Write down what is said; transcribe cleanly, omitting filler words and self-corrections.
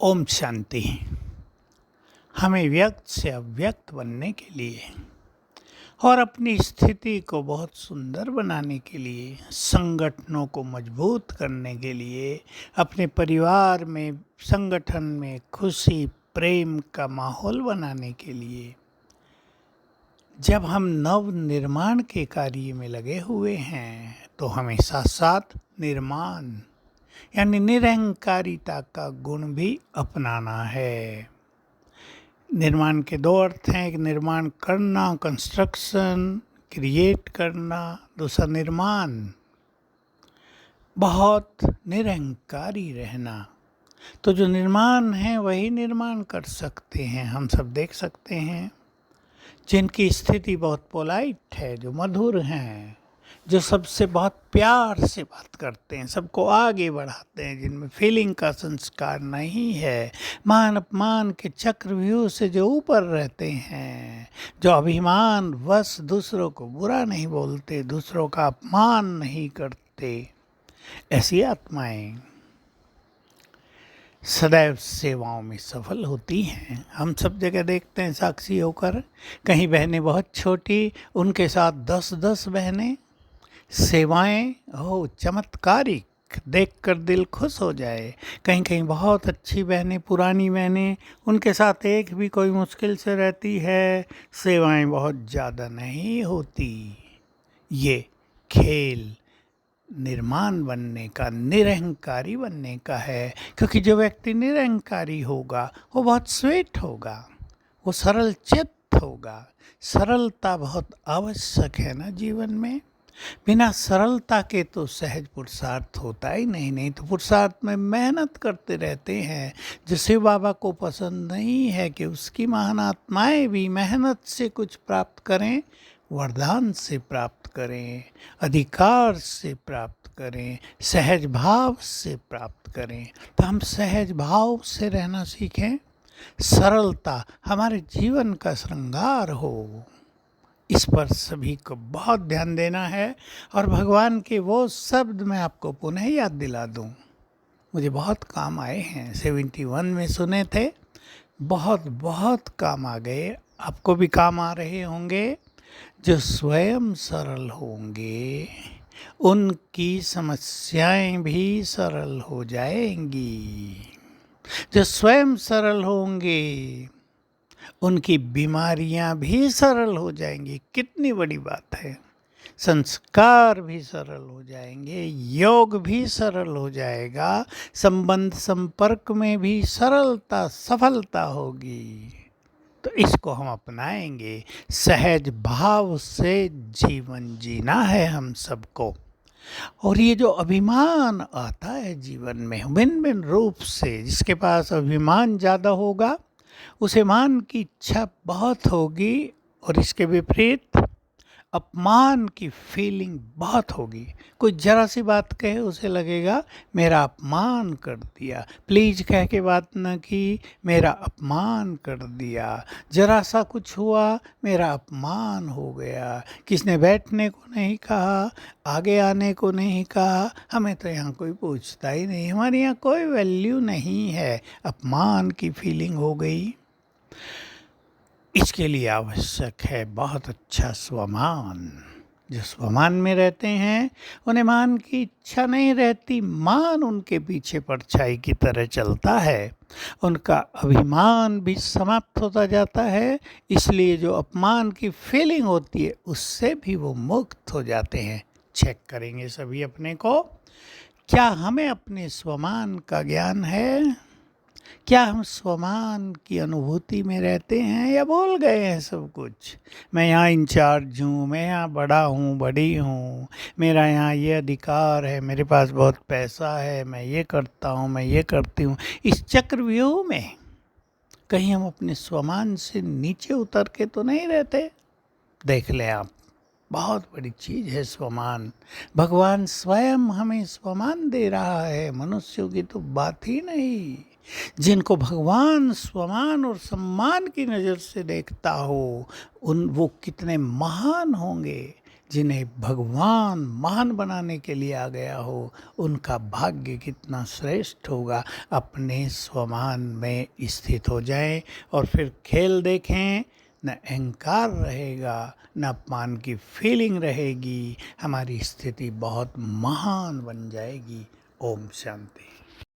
ओम शांति। हमें व्यक्त से अव्यक्त बनने के लिए और अपनी स्थिति को बहुत सुंदर बनाने के लिए, संगठनों को मजबूत करने के लिए, अपने परिवार में, संगठन में खुशी प्रेम का माहौल बनाने के लिए, जब हम नव निर्माण के कार्य में लगे हुए हैं तो हमें साथ साथ निर्माण यानी निरहंकारिता का गुण भी अपनाना है। निर्माण के दो अर्थ हैं, एक निर्माण करना, कंस्ट्रक्शन, क्रिएट करना, दूसरा निर्माण, बहुत निरहंकारी रहना। तो जो निर्माण है वही निर्माण कर सकते हैं। हम सब देख सकते हैं जिनकी स्थिति बहुत पोलाइट है, जो मधुर हैं, जो सबसे बहुत प्यार से बात करते हैं, सबको आगे बढ़ाते हैं, जिनमें फीलिंग का संस्कार नहीं है, मान अपमान के चक्रव्यूह से जो ऊपर रहते हैं, जो अभिमान वश दूसरों को बुरा नहीं बोलते, दूसरों का अपमान नहीं करते, ऐसी आत्माएं सदैव सेवाओं में सफल होती हैं। हम सब जगह देखते हैं साक्षी होकर, कहीं बहनें बहुत छोटी, उनके साथ 10-10 बहनें, सेवाएं हो चमत्कारिक, देखकर दिल खुश हो जाए। कहीं कहीं बहुत अच्छी बहनें, पुरानी बहनें, उनके साथ एक भी कोई मुश्किल से रहती है, सेवाएं बहुत ज़्यादा नहीं होती। ये खेल निर्माण बनने का, निरहंकारी बनने का है, क्योंकि जो व्यक्ति निरहंकारी होगा वो बहुत स्वीट होगा, वो सरल चित्त होगा। सरलता बहुत आवश्यक है ना जीवन में। बिना सरलता के तो सहज पुरुषार्थ होता ही नहीं तो पुरुषार्थ में मेहनत करते रहते हैं। जो शिव बाबा को पसंद नहीं है कि उसकी महान आत्माएं भी मेहनत से कुछ प्राप्त करें, वरदान से प्राप्त करें, अधिकार से प्राप्त करें, सहज भाव से प्राप्त करें। तो हम सहज भाव से रहना सीखें, सरलता हमारे जीवन का श्रृंगार हो, इस पर सभी को बहुत ध्यान देना है। और भगवान के वो शब्द मैं आपको पुनः याद दिला दूं, मुझे बहुत काम आए हैं। 71 में सुने थे, बहुत बहुत काम आ गए, आपको भी काम आ रहे होंगे। जो स्वयं सरल होंगे उनकी समस्याएं भी सरल हो जाएंगी। जो स्वयं सरल होंगे उनकी बीमारियां भी सरल हो जाएंगी। कितनी बड़ी बात है। संस्कार भी सरल हो जाएंगे, योग भी सरल हो जाएगा, संबंध संपर्क में भी सरलता सफलता होगी। तो इसको हम अपनाएंगे। सहज भाव से जीवन जीना है हम सबको। और ये जो अभिमान आता है जीवन में भिन्न भिन्न रूप से, जिसके पास अभिमान ज़्यादा होगा उसे मान की इच्छा बहुत होगी, और इसके विपरीत अपमान की फीलिंग बहुत होगी। कोई जरा सी बात कहे उसे लगेगा मेरा अपमान कर दिया, प्लीज कह के बात न की, मेरा अपमान कर दिया, जरा सा कुछ हुआ मेरा अपमान हो गया, किसने बैठने को नहीं कहा, आगे आने को नहीं कहा, हमें तो यहाँ कोई पूछता ही नहीं, हमारे यहाँ कोई वैल्यू नहीं है, अपमान की फीलिंग हो गई। इसके लिए आवश्यक है बहुत अच्छा स्वमान। जो स्वमान में रहते हैं उन्हें मान की इच्छा नहीं रहती, मान उनके पीछे परछाई की तरह चलता है, उनका अभिमान भी समाप्त होता जाता है। इसलिए जो अपमान की फीलिंग होती है उससे भी वो मुक्त हो जाते हैं। चेक करेंगे सभी अपने को, क्या हमें अपने स्वमान का ज्ञान है? क्या हम स्वमान की अनुभूति में रहते हैं या भूल गए हैं सब कुछ? मैं यहाँ इंचार्ज हूँ, मैं यहाँ बड़ा हूँ, बड़ी हूँ, मेरा यहाँ ये अधिकार है, मेरे पास बहुत पैसा है, मैं ये करता हूँ, मैं ये करती हूँ। इस चक्रव्यूह में कहीं हम अपने स्वमान से नीचे उतर के तो नहीं रहते? देख लें आप, बहुत बड़ी चीज़ है स्वमान। भगवान स्वयं हमें स्वमान दे रहा है, मनुष्यों की तो बात ही नहीं। जिनको भगवान स्वमान और सम्मान की नज़र से देखता हो वो कितने महान होंगे। जिन्हें भगवान महान बनाने के लिए आ गया हो, उनका भाग्य कितना श्रेष्ठ होगा। अपने स्वमान में स्थित हो जाएं और फिर खेल देखें। न अहंकार रहेगा, न अपमान की फीलिंग रहेगी, हमारी स्थिति बहुत महान बन जाएगी। ओम शांति।